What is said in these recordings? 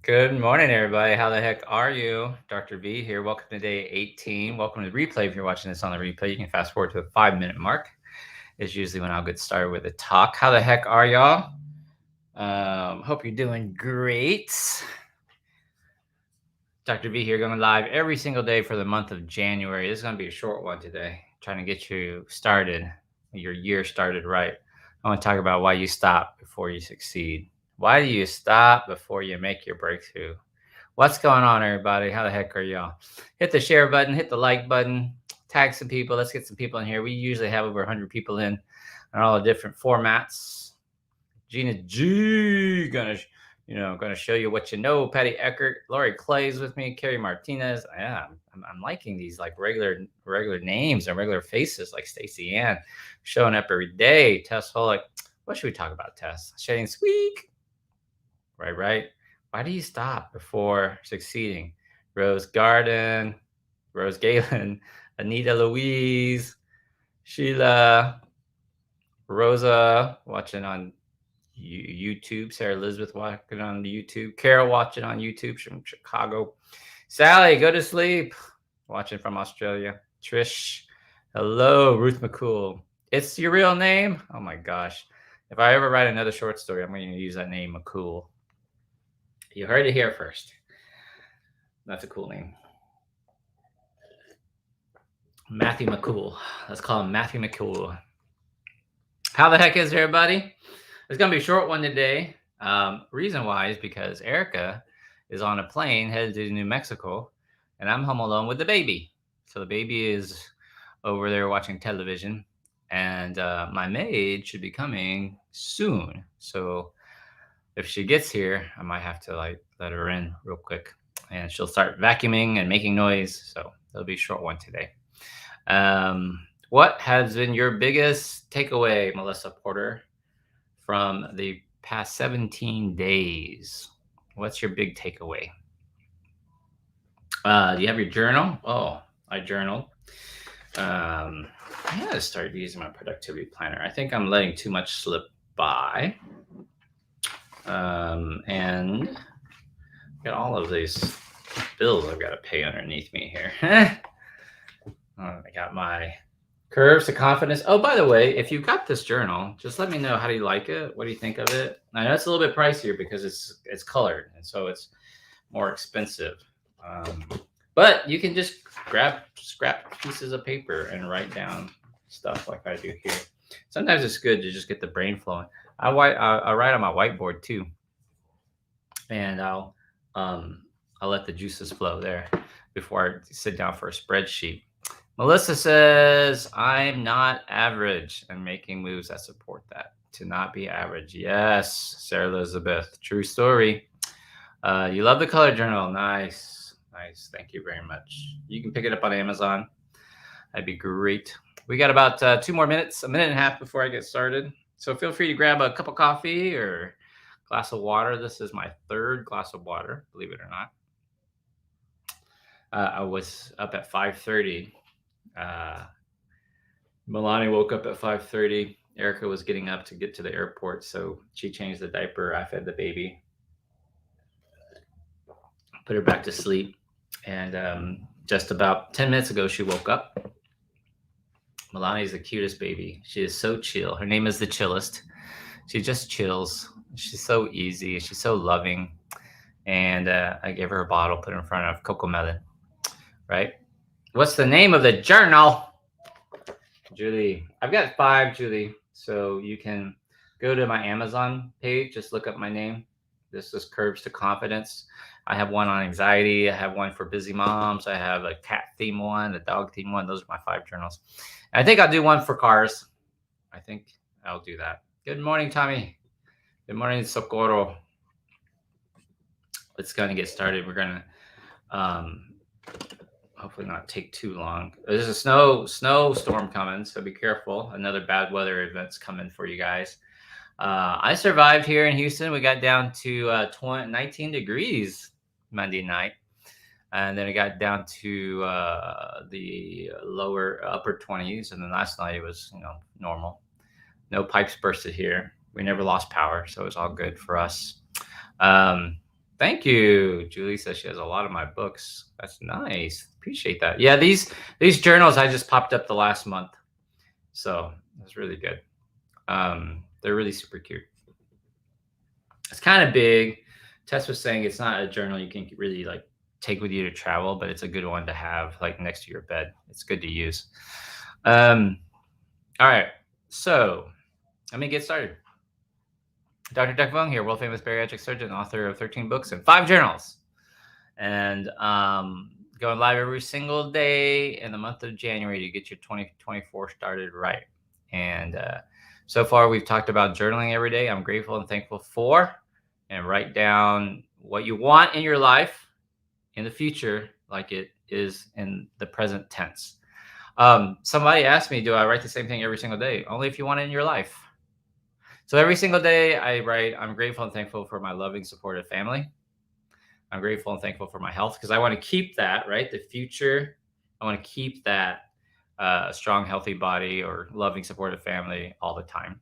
Good morning, everybody. How the heck are you? Dr. V here. Welcome to day 18. Welcome to the replay. If you're watching this on the replay, you can fast forward to the 5-minute mark. Is usually when I'll get started with a talk. How the heck are y'all? Hope you're doing great. Dr. V here, going live every single day for the month of January. This is going to be a short one today, trying to get you started, your year started right. I want to talk about why you stop before you succeed. Why do you stop before you make your breakthrough? What's going on, everybody? How the heck are y'all? Hit the share button, hit the like button, tag some people. Let's get some people in here. We usually have over 100 people in on all the different formats. Gina G, gonna show you what you know. Patty Eckert, Lori Clay's with me. Carrie Martinez. Yeah, I'm liking these like regular names and regular faces like Stacy Ann showing up every day. Tess Holick. What should we talk about, Tess? Shane Squeak. Right. Why do you stop before succeeding? Rose Garden, Rose Galen, Anita Louise, Sheila, Rosa watching on YouTube, Sarah Elizabeth watching on the YouTube, Carol watching on YouTube from Chicago, Sally, go to sleep, watching from Australia, Trish, hello, Ruth McCool. It's your real name? Oh my gosh. If I ever write another short story, I'm going to use that name, McCool. You heard it here first. That's a cool name. Matthew McCool. Let's call him Matthew McCool. How the heck is everybody? It's going to be a short one today. Reason why is because Erica is on a plane headed to New Mexico, and I'm home alone with the baby. So the baby is over there watching television, and my maid should be coming soon. So if she gets here, I might have to let her in real quick, and she'll start vacuuming and making noise. So it'll be a short one today. What has been your biggest takeaway, Melissa Porter, from the past 17 days? What's your big takeaway? Do you have your journal? Oh, I journaled. I gotta start using my productivity planner. I think I'm letting too much slip by. And got all of these bills I've got to pay underneath me here. I got my Curves to Confidence. Oh, by the way, if you've got this journal, just let me know, how do you like it? What do you think of it? I know it's a little bit pricier because it's colored, and so it's more expensive. But you can just grab scrap pieces of paper and write down stuff like I do here. Sometimes it's good to just get the brain flowing. I write on my whiteboard too, and I'll let the juices flow there before I sit down for a spreadsheet. Melissa says, I'm not average and making moves that support that. To not be average. Yes, Sarah Elizabeth. True story. You love the color journal. Nice. Thank you very much. You can pick it up on Amazon. That'd be great. We got about 2 more minutes, a minute and a half before I get started. So feel free to grab a cup of coffee or a glass of water. This is my 3rd glass of water, believe it or not. I was up at 5:30. Milani woke up at 5:30. Erica was getting up to get to the airport, so she changed the diaper. I fed the baby, put her back to sleep, and just about 10 minutes ago, she woke up. Milani's the cutest baby. She is so chill. Her name is the Chillest. She just chills. She's so easy. She's so loving. And I gave her a bottle, put it in front of Coco Melon. Right? What's the name of the journal? Julie. I've got 5, Julie. So you can go to my Amazon page. Just look up my name. This is Curves to Confidence. I have one on anxiety. I have one for busy moms. I have a cat theme one, a dog theme one. Those are my 5 journals. And I think I'll do one for cars. I think I'll do that. Good morning, Tommy. Good morning, Socorro. Let's kind of get started. We're going to hopefully not take too long. There's a snowstorm coming, so be careful. Another bad weather event's coming for you guys. I survived here in Houston. We got down to 19 degrees Monday night, and then it got down to the upper 20s, and then last night it was normal. No pipes bursted here. We never lost power, so it was all good for us. Thank you. Julie says she has a lot of my books. That's nice. Appreciate that. Yeah, these journals I just popped up the last month, so that's really good. They're really super cute. It's kind of big. Tess was saying it's not a journal you can really like take with you to travel, but it's a good one to have like next to your bed. It's good to use. All right, so let me get started. Dr. Duck Vong here, world famous bariatric surgeon, author of 13 books and 5 journals, and going live every single day in the month of January to get your 2024 started right. And so far, we've talked about journaling every day. I'm grateful and thankful for, and write down what you want in your life in the future, like it is in the present tense. Somebody asked me, do I write the same thing every single day? Only if you want it in your life. So every single day I write, I'm grateful and thankful for my loving, supportive family. I'm grateful and thankful for my health because I want to keep that, right? The future, I want to keep that strong, healthy body or loving, supportive family all the time.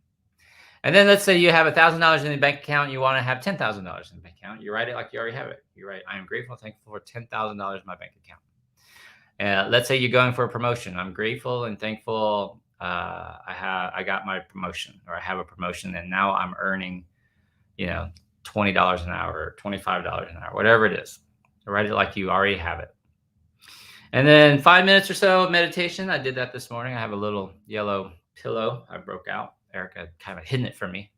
And then let's say you have $1,000 in the bank account. You want to have $10,000 in the bank account. You write it like you already have it. You write, I am grateful and thankful for $10,000 in my bank account. Let's say you're going for a promotion. I'm grateful and thankful. I got my promotion, or I have a promotion, and now I'm earning, $20 an hour, or $25 an hour, whatever it is. Write it like you already have it. And then 5 minutes or so of meditation. I did that this morning. I have a little yellow pillow I broke out. Erica kind of hidden it from me.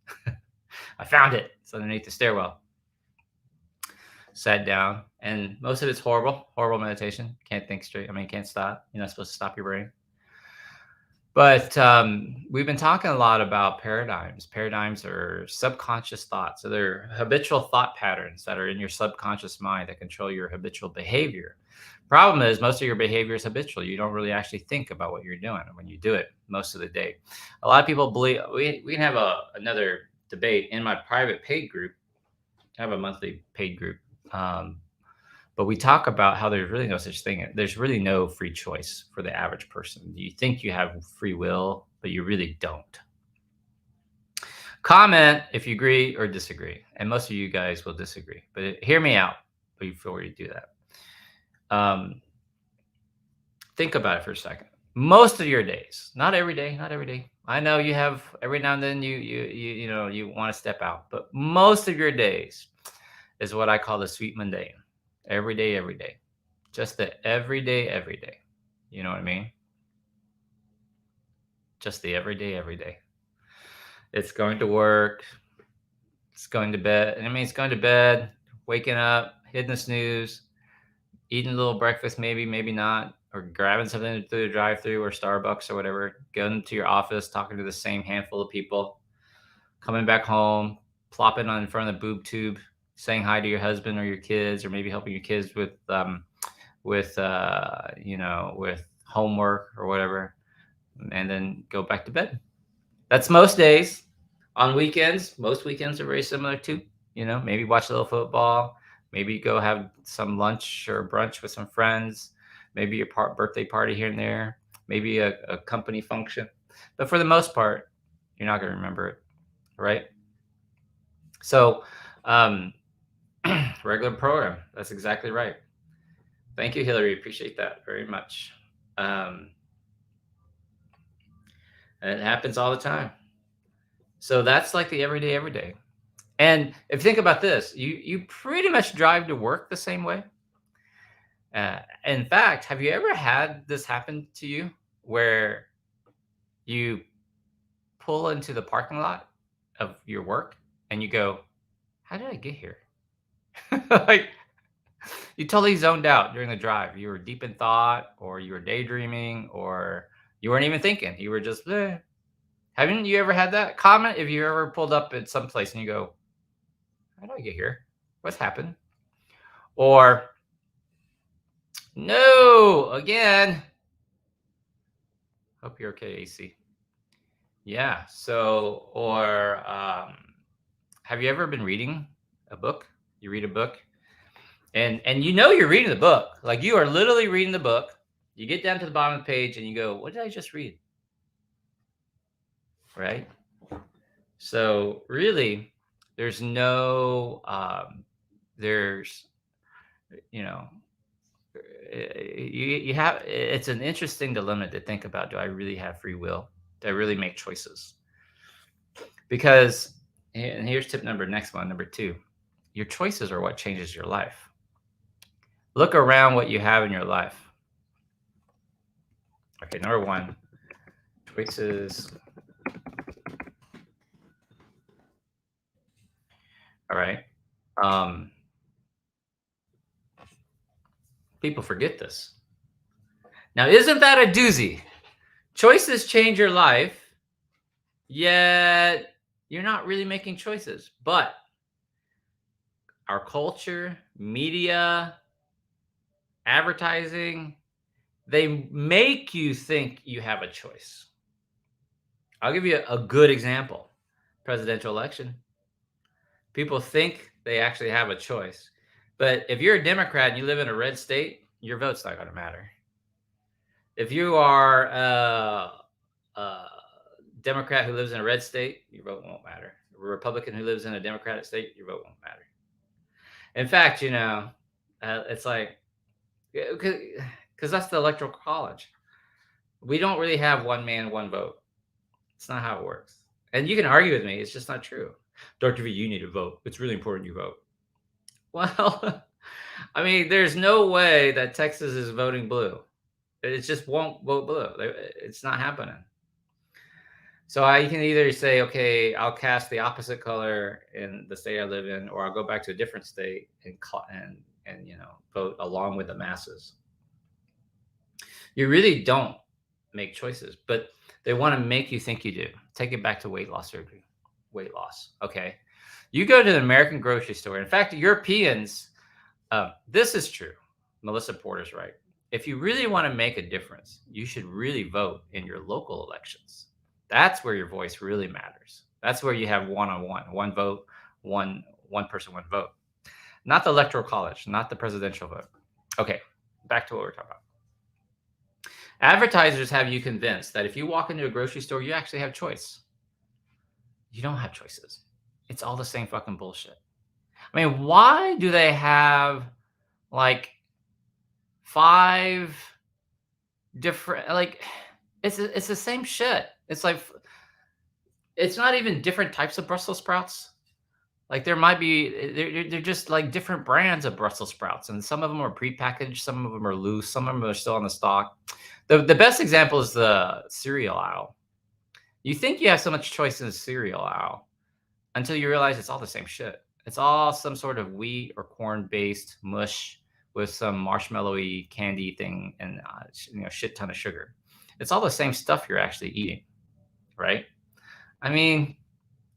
I found it. It's underneath the stairwell. Sat down, and most of it's horrible meditation. Can't think straight. Can't stop. You're not supposed to stop your brain. But we've been talking a lot about paradigms. Paradigms are subconscious thoughts. So they're habitual thought patterns that are in your subconscious mind that control your habitual behavior. Problem is, most of your behavior is habitual. You don't really actually think about what you're doing when you do it most of the day. A lot of people believe we can have another debate in my private paid group. I have a monthly paid group. But we talk about how there's really no such thing. There's really no free choice for the average person. You think you have free will, but you really don't. Comment if you agree or disagree. And most of you guys will disagree. But hear me out before you do that. Think about it for a second. Most of your days, not every day. I know you have every now and then you want to step out, but most of your days is what I call the sweet mundane. Every day. Just the every day. You know what I mean? Just the every day. It's going to work. It's going to bed. It's going to bed, waking up, hitting the snooze, eating a little breakfast, maybe not, or grabbing something through the drive-thru or Starbucks or whatever, going to your office, talking to the same handful of people, coming back home, plopping on in front of the boob tube, saying hi to your husband or your kids, or maybe helping your kids with homework or whatever, and then go back to bed. That's most days. On weekends, most weekends are very similar too. Maybe watch a little football, maybe go have some lunch or brunch with some friends, maybe your birthday party here and there, maybe a company function. But for the most part, you're not going to remember it, right? So, regular program. That's exactly right. Thank you, Hillary. Appreciate that very much. And it happens all the time. So that's like the every day. And if you think about this, you pretty much drive to work the same way. In fact, have you ever had this happen to you where you pull into the parking lot of your work and you go, how did I get here? Like, you totally zoned out during the drive. You were deep in thought, or you were daydreaming, or you weren't even thinking. You were just, eh. Haven't you ever had that? Comment if you ever pulled up at some place and you go, how did I get here? What's happened? Or, no, again. Hope you're okay, AC. Yeah. So, or have you ever been reading a book? You read a book, and you're reading the book. Like, you are literally reading the book. You get down to the bottom of the page and you go, what did I just read? Right? So really, there's no There's, you know, you have, it's an interesting dilemma to think about. Do I really have free will? Do I really make choices? Because, and here's tip next one, number 2. Your choices are what changes your life. Look around what you have in your life. Okay, number 1, choices. All right. Um, People forget this. Now, isn't that a doozy? Choices change your life, yet you're not really making choices. But our culture, media, advertising, they make you think you have a choice. I'll give you a good example. Presidential election. People think they actually have a choice. But if you're a Democrat and you live in a red state, your vote's not going to matter. If you are a Democrat who lives in a red state, your vote won't matter. A Republican who lives in a Democratic state, your vote won't matter. In fact, it's like, because that's the electoral college. We don't really have one man, one vote. It's not how it works. And you can argue with me. It's just not true. Dr. V, you need to vote. It's really important you vote. Well, I mean, there's no way that Texas is voting blue. It just won't vote blue. It's not happening. So I can either say, okay, I'll cast the opposite color in the state I live in, or I'll go back to a different state and vote along with the masses. You really don't make choices, but they want to make you think you do. Take it back to weight loss surgery. Weight loss. Okay. You go to the American grocery store. In fact, Europeans, this is true. Melissa Porter's right. If you really want to make a difference, you should really vote in your local elections. That's where your voice really matters. That's where you have one-on-one, one vote, one person, one vote. Not the electoral college, not the presidential vote. Okay, back to what we're talking about. Advertisers have you convinced that if you walk into a grocery store, you actually have choice. You don't have choices. It's all the same fucking bullshit. I mean, why do they have like 5 different, like, it's the same shit. It's like, it's not even different types of Brussels sprouts. Like there might be, they're just like different brands of Brussels sprouts, and some of them are prepackaged, some of them are loose, some of them are still on the stock. The best example is the cereal aisle. You think you have so much choice in the cereal aisle until you realize it's all the same shit. It's all some sort of wheat or corn based mush with some marshmallowy candy thing and shit ton of sugar. It's all the same stuff you're actually eating, right? I mean,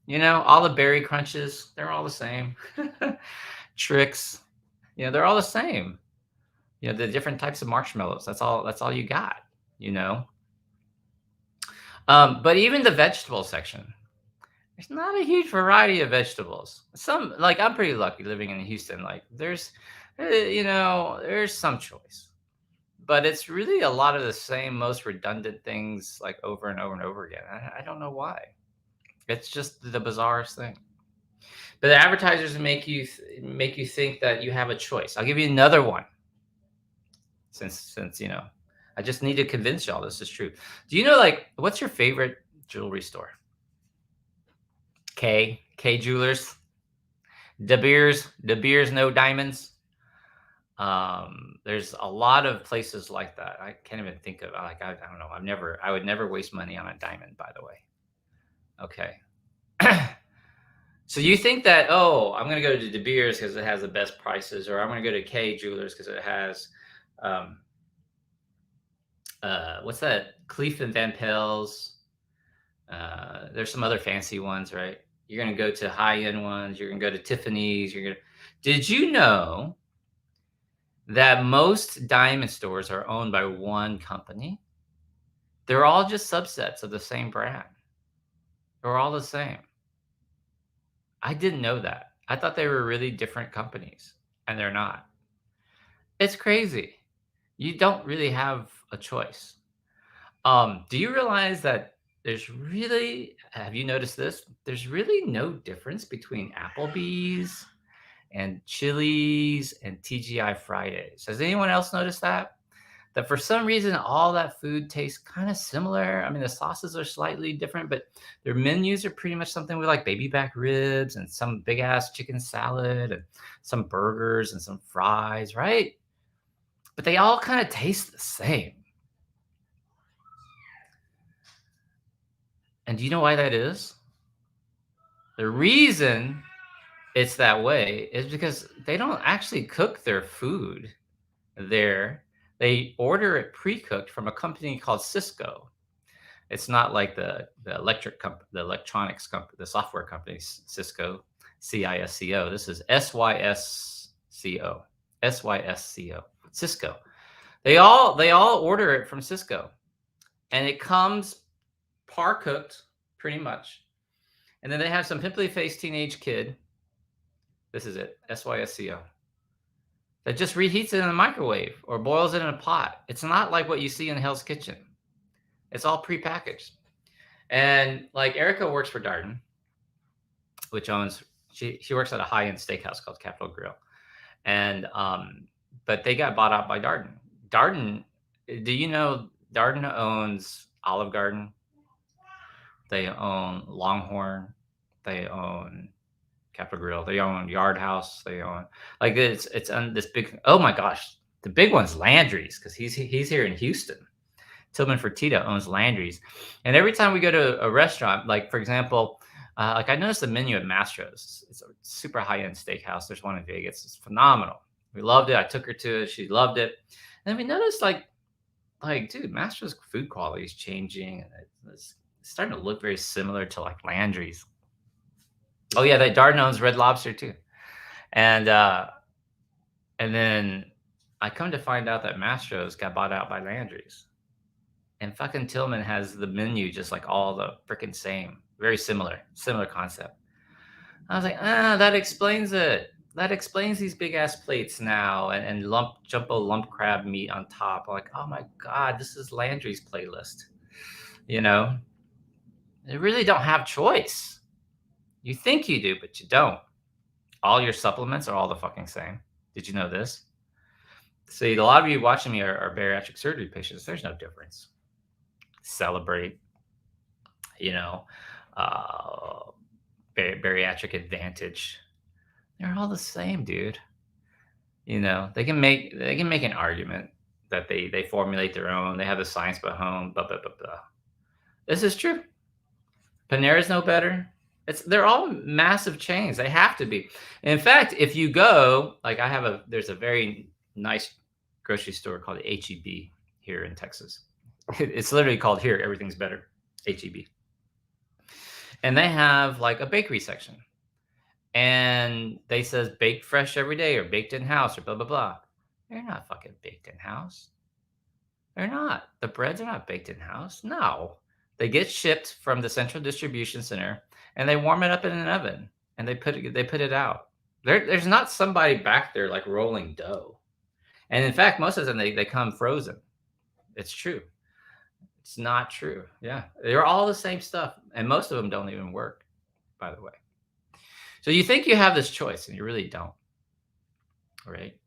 all the berry crunches, they're all the same. Tricks, they're all the same. The different types of marshmallows. That's all you got, But even the vegetable section, there's not a huge variety of vegetables. Some, like, I'm pretty lucky living in Houston. Like there's some choice, but it's really a lot of the same, most redundant things, like over and over and over again. I don't know why. It's just the bizarrest thing. But the advertisers make you think that you have a choice. I'll give you another one. Since I just need to convince y'all this is true. Do you know, like, what's your favorite jewelry store? K Jewelers, De Beers No Diamonds. There's a lot of places like that. I can't even think of, like, I don't know. I would never waste money on a diamond, by the way. Okay. So you think that, oh, I'm going to go to De Beers because it has the best prices, or I'm going to go to K Jewelers because it has, what's that? Cleef and Van Pels. There's some other fancy ones, right? You're going to go to high-end ones. You're going to go to Tiffany's. Did you know that most diamond stores are owned by one company? They're all just subsets of the same brand. They're all the same. I didn't know that. I thought they were really different companies, and they're not. It's crazy. You don't really have a choice. Do you realize that have you noticed this? There's really no difference between Applebee's and Chili's and TGI Fridays. Has anyone else noticed that? That for some reason all that food tastes kind of similar. I mean, the sauces are slightly different, but their menus are pretty much something with like baby back ribs and some big ass chicken salad and some burgers and some fries, right? But they all kind of taste the same. And do you know why that is? The reason it's that way is because they don't actually cook their food there. They order it pre-cooked from a company called Cisco. It's not like the electronics company, the software company Cisco, CISCO. This is SYSCO. SYSCO. Cisco. They all order it from Cisco. And it comes par cooked pretty much. And then they have some pimply faced teenage kid. This is it. SYSCO. That just reheats it in the microwave or boils it in a pot. It's not like what you see in Hell's Kitchen. It's all prepackaged. And like Erica works for Darden, which owns she works at a high-end steakhouse called Capitol Grill. And but they got bought out by Darden. Darden, do you know Darden owns Olive Garden? They own Longhorn. They own Capitol Grill. They own Yard House. They own like it's on this big. Oh my gosh, the big one's Landry's because he's here in Houston. Tillman Fertitta owns Landry's, and every time we go to a restaurant, like for example, like I noticed the menu at Mastro's. It's a super high end steakhouse. There's one in Vegas. It's phenomenal. We loved it. I took her to it. She loved it. And then we noticed like dude, Mastro's food quality is changing, and it's starting to look very similar to like Landry's. Oh yeah, that Darden owns Red Lobster too, and then I come to find out that Mastro's got bought out by Landry's. And fucking Tillman has the menu just like all the freaking same, very similar concept. I was like, that explains it. That explains these big ass plates now and jumbo lump crab meat on top. I'm like, oh my god, this is Landry's playlist. You know, they really don't have choice. You think you do, but you don't. All your supplements are all the fucking same. Did you know this? See, a lot of you watching me are bariatric surgery patients. There's no difference. Celebrate, you know, bariatric advantage. They're all the same, dude. You know, they can make an argument that they formulate their own. They have the science behind. Blah blah blah blah. This is true. Panera's no better. They're all massive chains. They have to be. In fact, if you go, like there's a very nice grocery store called HEB here in Texas. It's literally called Here Everything's Better, HEB. And they have like a bakery section. And they says baked fresh every day or baked in house or blah, blah, blah. They're not fucking baked in house. They're not. The breads are not baked in house. No. They get shipped from the central distribution center and they warm it up in an oven and they put it out. There's not somebody back there like rolling dough. And in fact, most of them they come frozen. It's true. It's not true. Yeah. They're all the same stuff. And most of them don't even work, by the way. So you think you have this choice and you really don't. Right?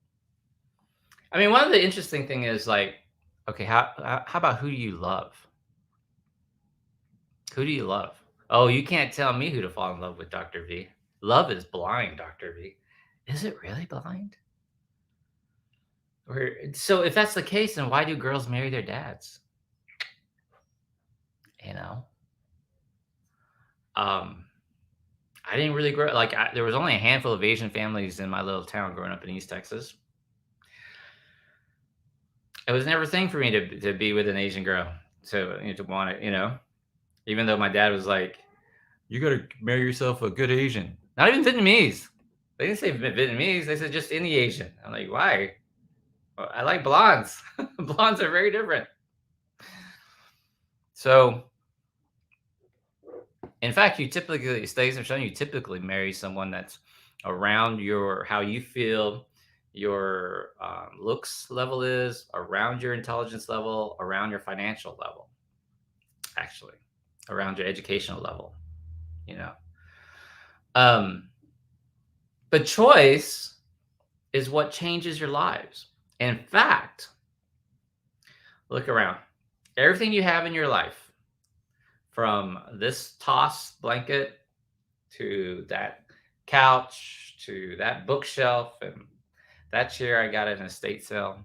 I mean, one of the interesting thing is like, okay, how about who do you love? Who do you love? Oh, you can't tell me who to fall in love with, Dr. V. Love is blind, Dr. V. Is it really blind? So if that's the case, then why do girls marry their dads? You know? I didn't really grow like there was only a handful of Asian families in my little town growing up in East Texas. It was never a thing for me to be with an Asian girl, to want it, even though my dad was like, you got to marry yourself a good Asian. Not even Vietnamese. They didn't say Vietnamese. They said just any Asian. I'm like, why? Well, I like blondes. Blondes are very different. So, in fact, studies have shown you typically marry someone that's around how you feel your looks level is, around your intelligence level, around your financial level, actually, around your educational level, But choice is what changes your lives. In fact, look around. Everything you have in your life, from this toss blanket to that couch to that bookshelf and that chair I got at an estate sale,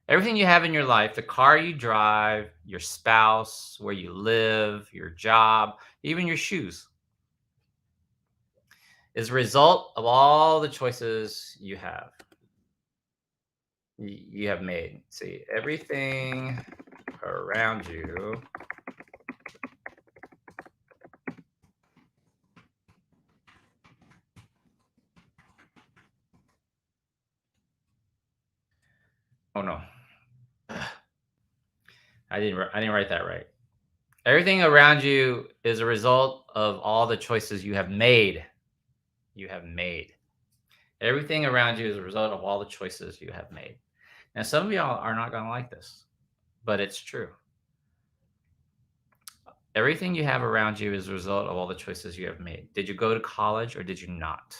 everything you have in your life, the car you drive, your spouse, where you live, your job, even your shoes, is a result of all the choices you have made. See, everything around you. Oh no, I didn't write that right. Everything around you is a result of all the choices you have made. You have made. Everything around you is a result of all the choices you have made. Now, some of y'all are not going to like this, but it's true. Everything you have around you is a result of all the choices you have made. Did you go to college or did you not?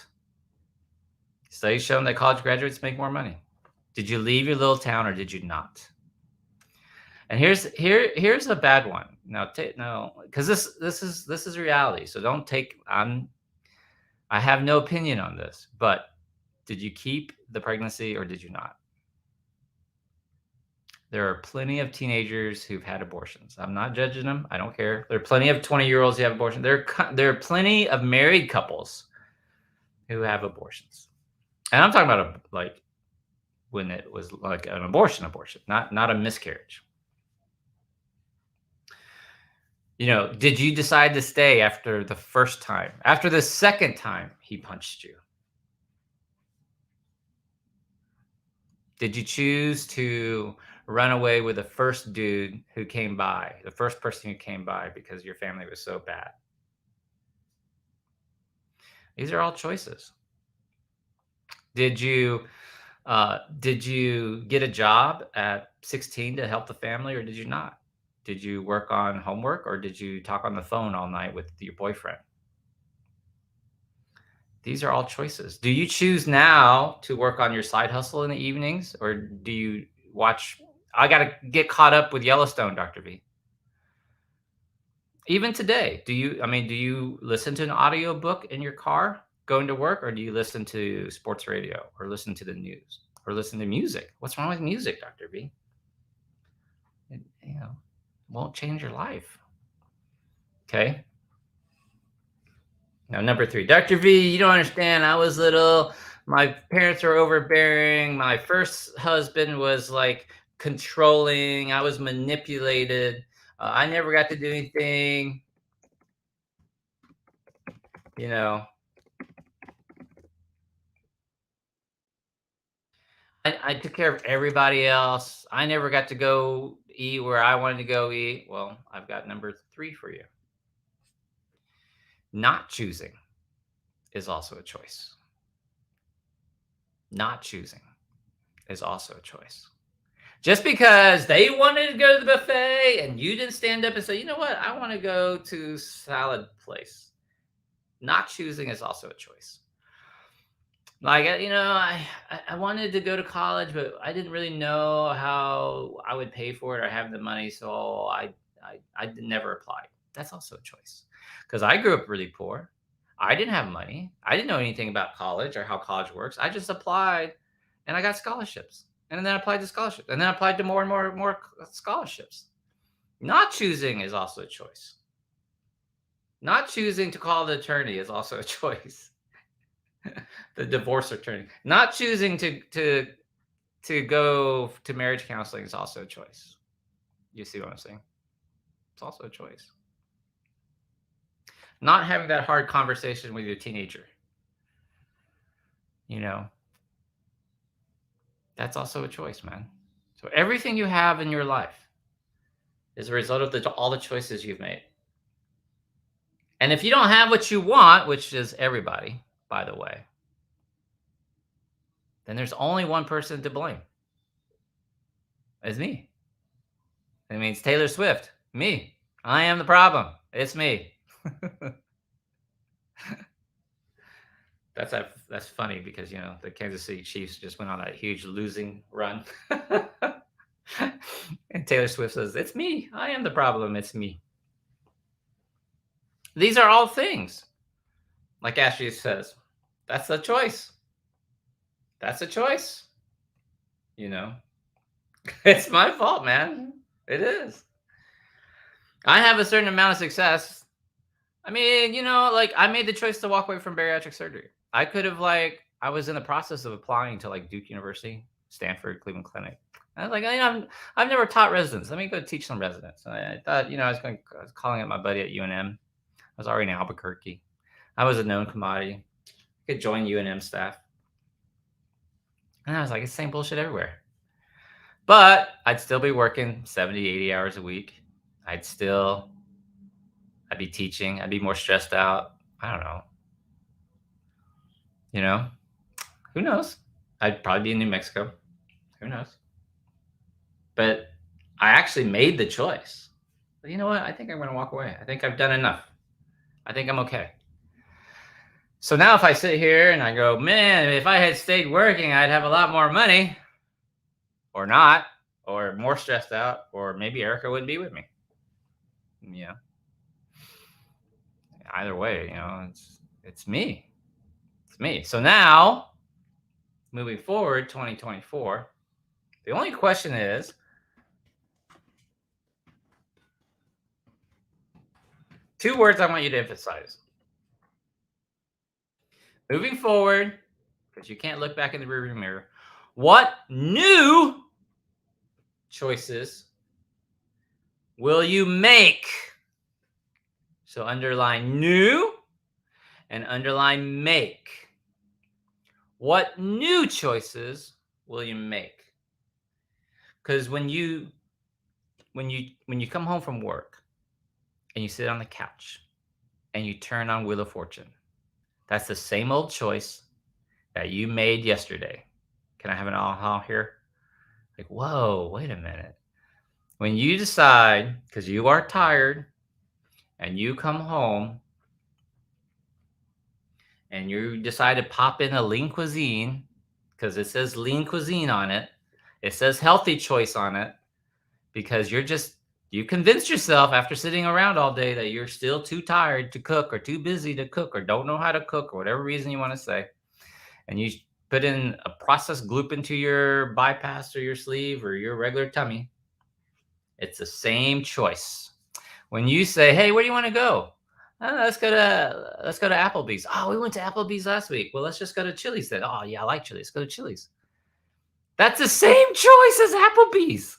Studies show that college graduates make more money. Did you leave your little town or did you not? And here's a bad one. Now, no, because this is reality. So don't take. I have no opinion on this, but did you keep the pregnancy or did you not? There are plenty of teenagers who've had abortions. I'm not judging them. I don't care. There are plenty of 20-year-olds who have abortions. There are plenty of married couples who have abortions. And I'm talking about like when it was like an abortion, not a miscarriage. Did you decide to stay after the first time? After the second time he punched you? Did you choose to run away with the first dude who came by, the first person who came by because your family was so bad? These are all choices. Did you get a job at 16 to help the family or did you not? Did you work on homework or did you talk on the phone all night with your boyfriend? These are all choices. Do you choose now to work on your side hustle in the evenings or do you watch? I got to get caught up with Yellowstone, Dr. V. Even today, do you listen to an audio book in your car going to work or do you listen to sports radio or listen to the news or listen to music? What's wrong with music, Dr. V? It, won't change your life. Okay. Now, number 3, Dr. V, you don't understand. I was little. My parents were overbearing. My first husband was like controlling. I was manipulated. I never got to do anything. You know, I took care of everybody else. I never got to go eat where I wanted to go eat. Well, I've got number 3 for you. Not choosing is also a choice. Not choosing is also a choice. Just because they wanted to go to the buffet and you didn't stand up and say, you know what, I want to go to salad place. Not choosing is also a choice. Like, I wanted to go to college, but I didn't really know how I would pay for it or have the money. So I never applied. That's also a choice. Because I grew up really poor. I didn't have money. I didn't know anything about college or how college works. I just applied and I got scholarships. And then I applied to scholarships. And then I applied to more and more scholarships. Not choosing is also a choice. Not choosing to call the attorney is also a choice. The divorce attorney. Not choosing to go to marriage counseling is also a choice. You see what I'm saying? It's also a choice. Not having that hard conversation with your teenager. That's also a choice, man. So everything you have in your life is a result of all the choices you've made. And if you don't have what you want, which is everybody, by the way, then there's only one person to blame. It's me. It means Taylor Swift. Me. I am the problem. It's me. That's funny because the Kansas City Chiefs just went on that huge losing run, and Taylor Swift says, "It's me. I am the problem. It's me." These are all things, like Ashley says. That's a choice. That's a choice. You know, it's my fault, man. It is. I have a certain amount of success. I mean, like I made the choice to walk away from bariatric surgery. I could have I was in the process of applying to Duke University, Stanford, Cleveland Clinic. I was like, I've never taught residents. Let me go teach some residents. And I thought, I was calling up my buddy at UNM. I was already in Albuquerque. I was a known commodity. I could join UNM staff. And I was like, it's the same bullshit everywhere. But I'd still be working 70, 80 hours a week. I'd be teaching. I'd be more stressed out. I don't know. Who knows? I'd probably be in New Mexico. Who knows? But I actually made the choice. But you know what? I think I'm going to walk away. I think I've done enough. I think I'm okay. So now if I sit here and I go, man, if I had stayed working, I'd have a lot more money. Or not. Or more stressed out. Or maybe Erica wouldn't be with me. Yeah. Either way, it's me. It's me. So now, moving forward, 2024, the only question is, two words I want you to emphasize. Moving forward, because you can't look back in the rearview mirror, what new choices will you make? So underline new and underline make. What new choices will you make? Because when you come home from work and you sit on the couch and you turn on Wheel of Fortune, that's the same old choice that you made yesterday. Can I have an aha here? Like, whoa, wait a minute. When you decide, because you are tired, and you come home and you decide to pop in a lean cuisine, because it says lean cuisine on it, it says healthy choice on it, because you convinced yourself after sitting around all day that you're still too tired to cook or too busy to cook or don't know how to cook or whatever reason you want to say. And you put in a processed gluten to your bypass or your sleeve or your regular tummy. It's the same choice. When you say, hey, where do you want to go? Let's go to Applebee's. Oh, we went to Applebee's last week. Well, let's just go to Chili's then. Oh, yeah, I like Chili's. Let's go to Chili's. That's the same choice as Applebee's.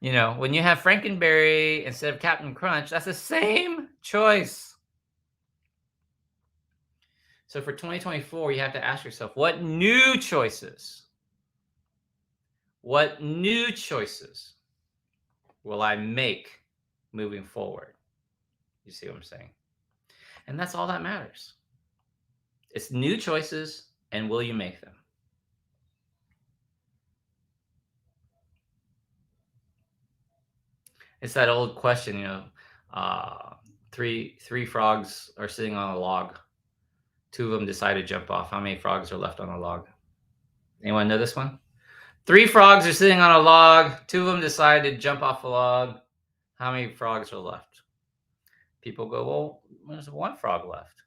When you have Frankenberry instead of Captain Crunch, that's the same choice. So for 2024, you have to ask yourself, what new choices will I make moving forward? You see what I'm saying? And that's all that matters. It's new choices, and will you make them? It's that old question, three frogs are sitting on a log. Two of them decide to jump off. How many frogs are left on the log? Anyone know this one? 3 frogs are sitting on a log. 2 of them decide to jump off the log. How many frogs are left? People go, well, there's 1 frog left.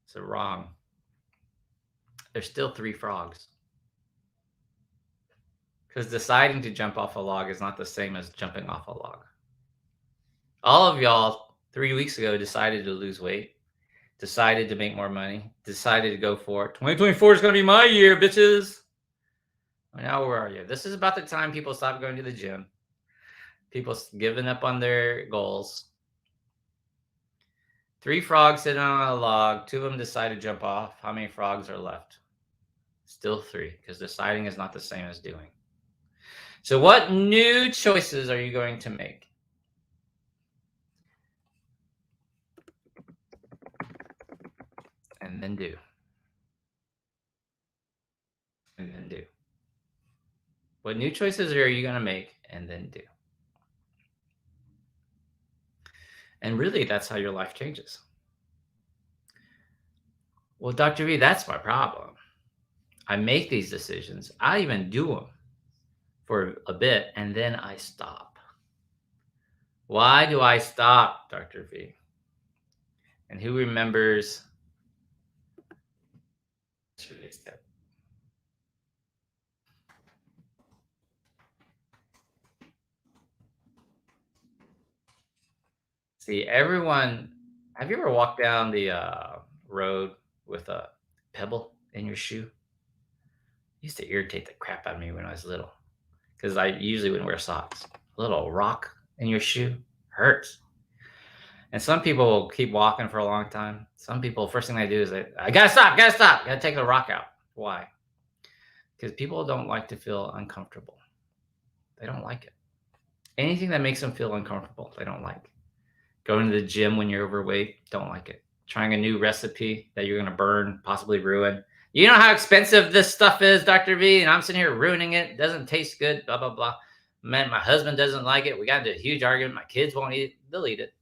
So wrong. There's still 3 frogs. Because deciding to jump off a log is not the same as jumping off a log. All of y'all 3 weeks ago decided to lose weight, decided to make more money, decided to go for it. 2024 is going to be my year, bitches. Now where are you? This is about the time people stop going to the gym. People giving up on their goals. 3 frogs sitting on a log. 2 of them decide to jump off. How many frogs are left? Still 3, because deciding is not the same as doing. So what new choices are you going to make? And then do. And then do. What new choices are you going to make and then do? And really, that's how your life changes. Well, Dr. V, that's my problem. I make these decisions. I even do them for a bit and then I stop. Why do I stop, Dr. V? And who remembers? See, everyone, have you ever walked down the road with a pebble in your shoe? It used to irritate the crap out of me when I was little because I usually wouldn't wear socks. A little rock in your shoe hurts. And some people will keep walking for a long time. Some people, first thing they do is I gotta stop, gotta take the rock out. Why? Because people don't like to feel uncomfortable. They don't like it. Anything that makes them feel uncomfortable, they don't like. Going to the gym when you're overweight, don't like it. Trying a new recipe that you're going to burn, possibly ruin. You know how expensive this stuff is, Dr. V, and I'm sitting here ruining it. It doesn't taste good, blah, blah, blah. Man, my husband doesn't like it. We got into a huge argument. My kids won't eat it. They'll eat it.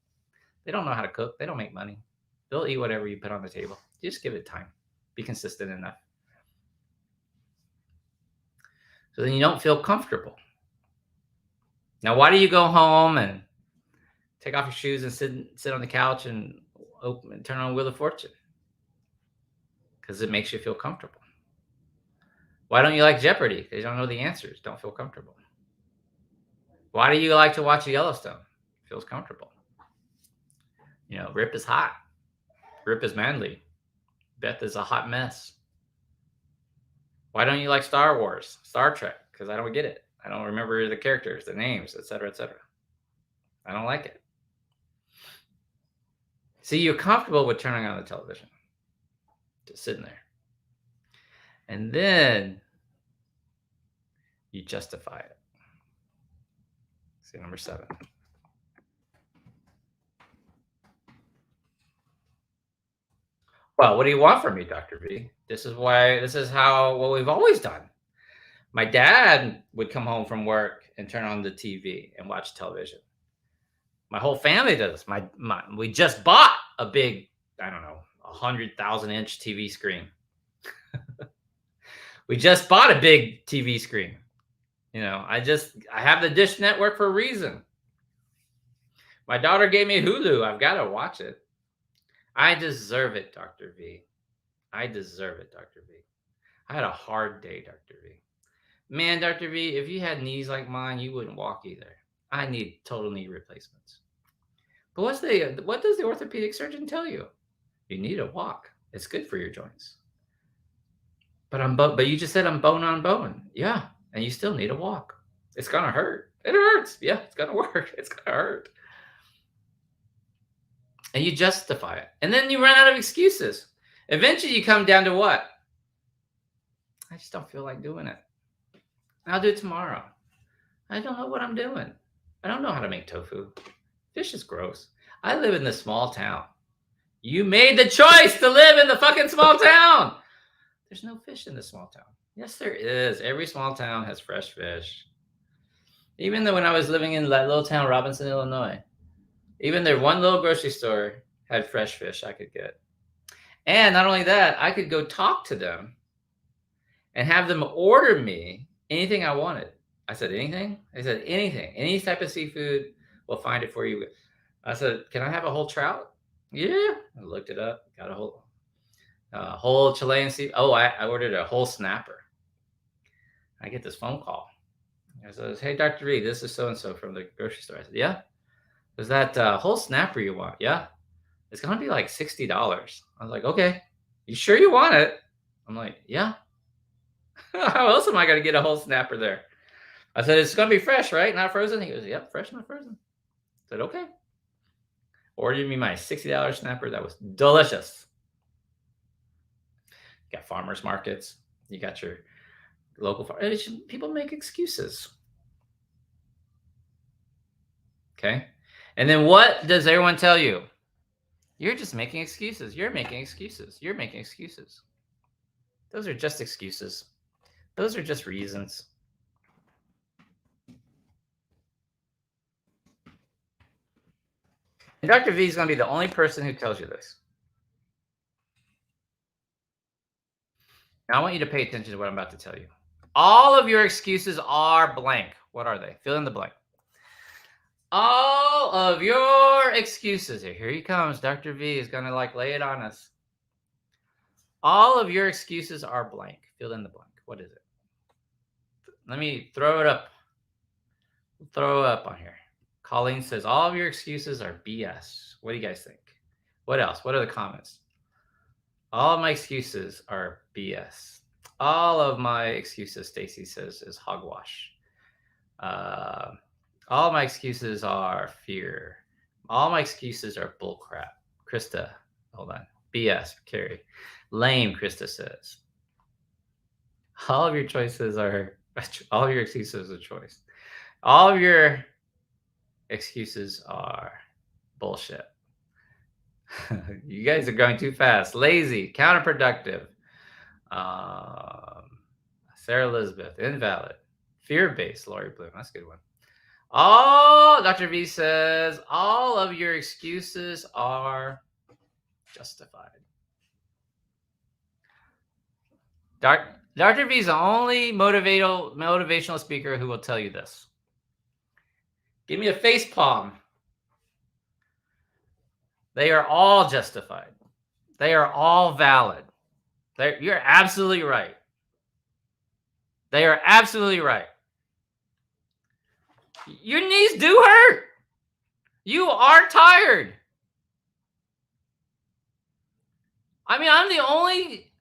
They don't know how to cook. They don't make money. They'll eat whatever you put on the table. Just give it time. Be consistent enough. So then you don't feel comfortable. Now, why do you go home and take off your shoes and sit on the couch and turn on Wheel of Fortune? Because it makes you feel comfortable. Why don't you like Jeopardy? Because you don't know the answers. Don't feel comfortable. Why do you like to watch Yellowstone? Feels comfortable. You know, Rip is hot. Rip is manly. Beth is a hot mess. Why don't you like Star Wars, Star Trek? Because I don't get it. I don't remember the characters, the names, etc., etc. I don't like it. See, you're comfortable with turning on the television, just sitting there. And then you justify it. See, number 7. Well, what do you want from me, Dr. V? This is what we've always done. My dad would come home from work and turn on the TV and watch television. My whole family does. We just bought a big, I don't know, 100,000-inch TV screen. We just bought a big TV screen. You know, I have the Dish Network for a reason. My daughter gave me Hulu. I've got to watch it. I deserve it, Dr. V. I deserve it, Dr. V. I had a hard day, Dr. V. Man, Dr. V, if you had knees like mine, you wouldn't walk either. I need total knee replacements. But what does the orthopedic surgeon tell you? You need to walk. It's good for your joints. But you just said I'm bone on bone. Yeah, and you still need to walk. It's gonna hurt. It hurts. Yeah, it's gonna work. It's gonna hurt. And you justify it. And then you run out of excuses. Eventually you come down to what? I just don't feel like doing it. I'll do it tomorrow. I don't know what I'm doing. I don't know how to make tofu. Fish is gross. I live in this small town. You made the choice to live in the fucking small town. There's no fish in this small town. Yes, there is. Every small town has fresh fish. Even though when I was living in that little town, Robinson, Illinois, even their one little grocery store had fresh fish I could get. And not only that, I could go talk to them and have them order me anything I wanted. I said, anything? They said, anything. Any type of seafood, we'll find it for you. I said, can I have a whole trout? Yeah. I looked it up, got a whole Chilean seafood. Oh, I ordered a whole snapper. I get this phone call. It says, hey, Dr. Reed, this is so-and-so from the grocery store. I said, yeah. Was that whole snapper you want? Yeah. It's going to be like $60. I was like, okay. You sure you want it? I'm like, yeah. How else am I going to get a whole snapper there? I said, it's going to be fresh, right? Not frozen? He goes, yep, fresh, not frozen. I said, okay. Ordered me my $60 snapper. That was delicious. You got farmers markets. You got your local farmers. People make excuses. Okay. And then what does everyone tell you? You're just making excuses. You're making excuses. You're making excuses. Those are just excuses. Those are just reasons. And Dr. V is going to be the only person who tells you this. Now I want you to pay attention to what I'm about to tell you. All of your excuses are blank. What are they? Fill in the blank. All of your excuses. Here he comes. Dr. V is going to lay it on us. All of your excuses are blank. Fill in the blank. What is it? Let me throw it up. Throw it up on here. Colleen says all of your excuses are BS. What do you guys think? What else? What are the comments? All of my excuses are BS. All of my excuses, Stacy says, is hogwash. All my excuses are fear. All my excuses are bullcrap. Krista, hold on. BS, Carrie. Lame, Krista says. All of your choices are, all of your excuses are choice. All of your excuses are bullshit. You guys are going too fast. Lazy, counterproductive. Sarah Elizabeth, invalid. Fear-based, Lori Bloom. That's a good one. Dr. V says, all of your excuses are justified. Dr. V is the only motivational speaker who will tell you this. Give me a face palm. They are all justified. They are all valid. You're absolutely right. They are absolutely right. Your knees do hurt. You are tired. I mean, I'm the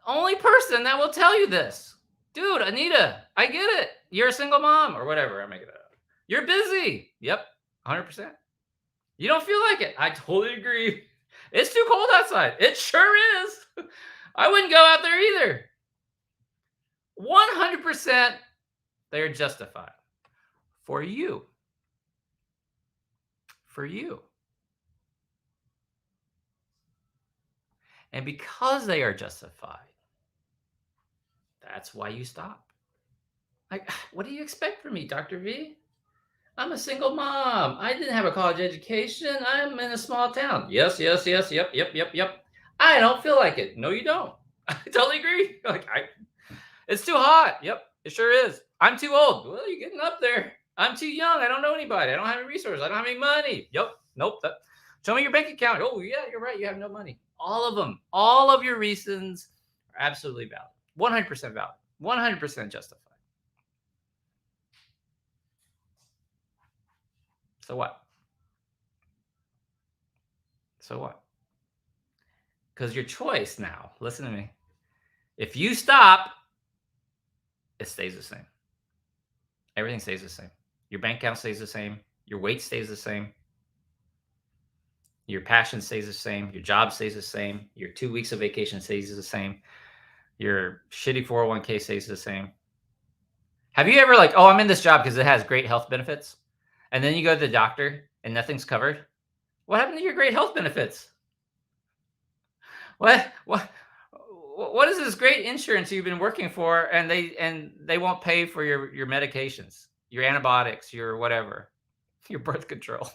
only person that will tell you this. Dude, Anita, I get it. You're a single mom or whatever. I'm making it up. You're busy. Yep, 100%. You don't feel like it. I totally agree. It's too cold outside. It sure is. I wouldn't go out there either. 100% they're justified. For you. For you. And because they are justified, that's why you stop. Like, what do you expect from me, Dr. V? I'm a single mom. I didn't have a college education. I'm in a small town. Yes, yep. I don't feel like it. No, you don't. I totally agree. It's too hot. Yep, it sure is. I'm too old. Well, you're getting up there. I'm too young. I don't know anybody. I don't have any resources. I don't have any money. Yep. Nope. Show me your bank account. Oh, yeah, you're right. You have no money. All of them. All of your reasons are absolutely valid. 100% valid. 100% justified. So what? So what? Because your choice now, listen to me. If you stop, it stays the same. Everything stays the same. Your bank account stays the same. Your weight stays the same. Your passion stays the same. Your job stays the same. Your 2 weeks of vacation stays the same. Your shitty 401k stays the same. Have you ever I'm in this job because it has great health benefits, and then you go to the doctor and nothing's covered? What happened to your great health benefits? What is this great insurance you've been working for, and they won't pay for your medications, your antibiotics, your whatever, your birth control,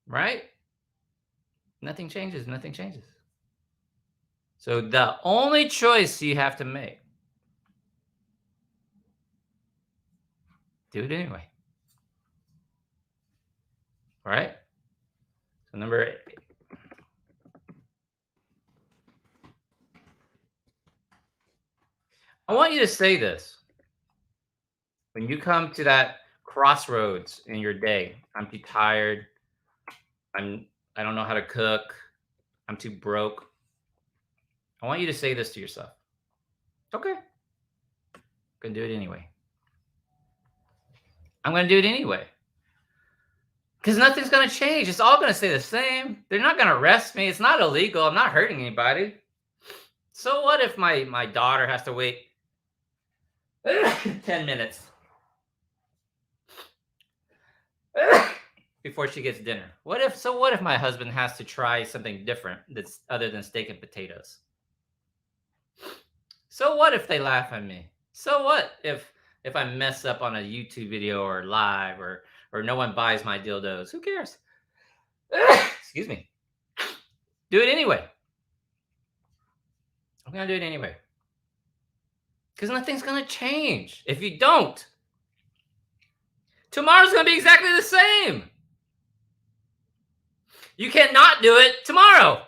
right? Nothing changes. So the only choice you have to make, do it anyway. All right? So number 8. I want you to say this. When you come to that crossroads in your day, I'm too tired. I don't know how to cook. I'm too broke. I want you to say this to yourself. Okay. I'm going to do it anyway. I'm going to do it anyway. Because nothing's going to change. It's all going to stay the same. They're not going to arrest me. It's not illegal. I'm not hurting anybody. So what if my daughter has to wait 10 minutes before she gets dinner? What if my husband has to try something different that's other than steak and potatoes? So what if they laugh at me? So what if I mess up on a YouTube video or live or no one buys my dildos? Who cares? Excuse me. Do it anyway. I'm going to do it anyway. Because nothing's going to change if you don't. Tomorrow's going to be exactly the same. You cannot do it tomorrow.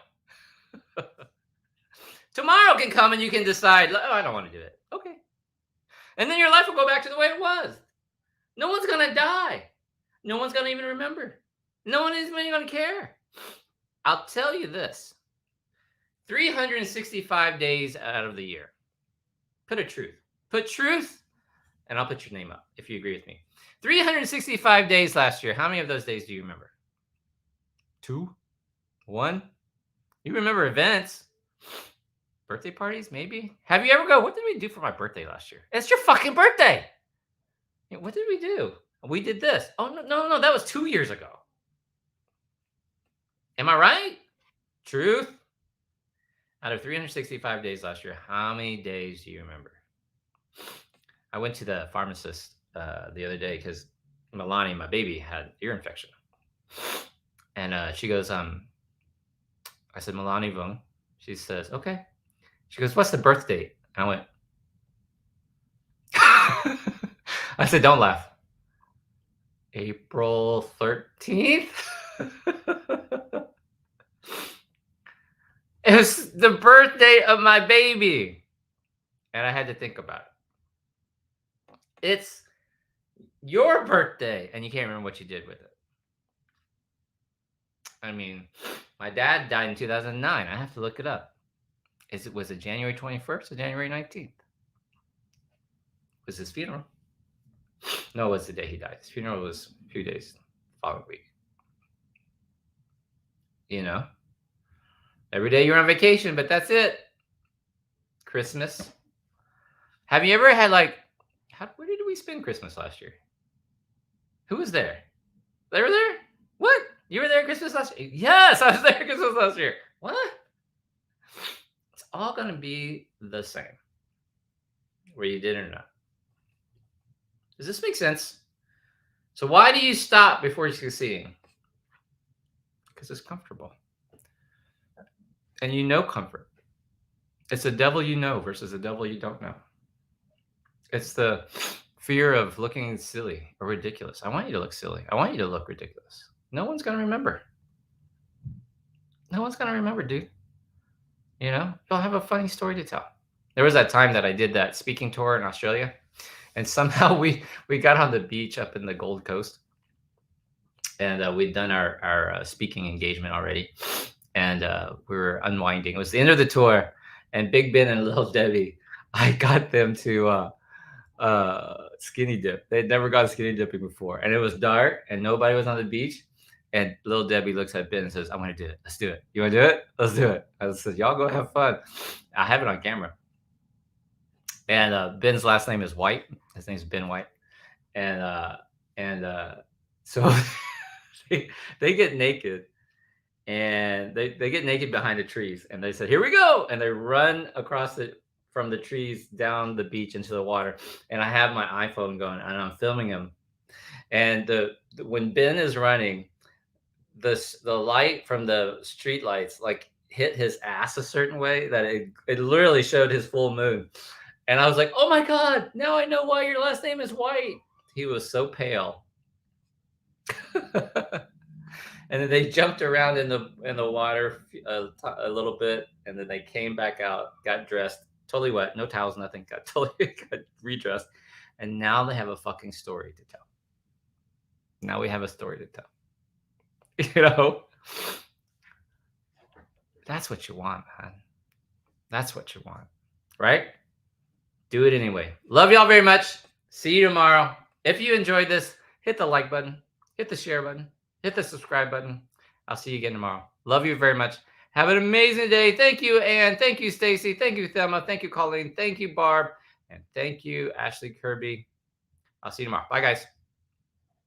Tomorrow can come and you can decide, oh, I don't want to do it. Okay. And then your life will go back to the way it was. No one's going to die. No one's going to even remember. No one is even going to care. I'll tell you this. 365 days out of the year. Put a truth. Put truth, and I'll put your name up if you agree with me. 365 days last year. How many of those days do you remember? 2? 1? You remember events. Birthday parties, maybe? Have you ever go, what did we do for my birthday last year? It's your fucking birthday. What did we do? We did this. Oh, no. That was 2 years ago. Am I right? Truth. Out of 365 days last year, how many days do you remember? I went to the pharmacist the other day because Milani, my baby, had ear infection. And she goes, I said, Milani Vung. She says, okay. She goes, what's the birth date? And I went, I said, don't laugh. April 13th? It was the birthday of my baby. And I had to think about it. It's your birthday, and you can't remember what you did with it. I mean, my dad died in 2009. I have to look it up. Was it January 21st or January 19th? Was his funeral? No, it was the day he died. His funeral was a few days the following week. You know? Every day you're on vacation, but that's it. Christmas. Have you ever had where did we spend Christmas last year? Who was there? They were there? What? You were there at Christmas last year? Yes, I was there at Christmas last year. What? It's all going to be the same. Where you did or not. Does this make sense? So why do you stop before you're succeeding? Because it's comfortable. And you know comfort. It's the devil you know versus the devil you don't know. It's the fear of looking silly or ridiculous. I want you to look silly. I want you to look ridiculous. No one's going to remember. No one's going to remember, dude. You know, you'll have a funny story to tell. There was that time that I did that speaking tour in Australia. And somehow we got on the beach up in the Gold Coast. And we'd done our speaking engagement already. And we were unwinding. It was the end of the tour. And Big Ben and Little Debbie, I got them to skinny dip. They'd never gone skinny dipping before. And it was dark and nobody was on the beach. And Little Debbie looks at Ben and says, I want to do it. Let's do it. You want to do it? Let's do it. I said, y'all go have fun. I have it on camera. And Ben's last name is White. His name's Ben White. And so they get naked. And they get naked behind the trees. And they said, here we go. And they run across from the trees down the beach into the water. And I have my iPhone going and I'm filming them. And when Ben is running, the light from the street lights hit his ass a certain way that it literally showed his full moon. And I was like, oh my God, now I know why your last name is White. He was so pale. And then they jumped around in the water a little bit, and then they came back out, got dressed, totally wet, no towels, nothing, got redressed, and now they have a fucking story to tell. Now we have a story to tell. You know, that's what you want, man. That's what you want, right? Do it anyway. Love y'all very much. See you tomorrow. If you enjoyed this, hit the like button, hit the share button. Hit the subscribe button. I'll see you again tomorrow. Love you very much. Have an amazing day. Thank you, Ann. Thank you, Stacy. Thank you, Thelma. Thank you, Colleen. Thank you, Barb. And thank you, Ashley Kirby. I'll see you tomorrow. Bye, guys.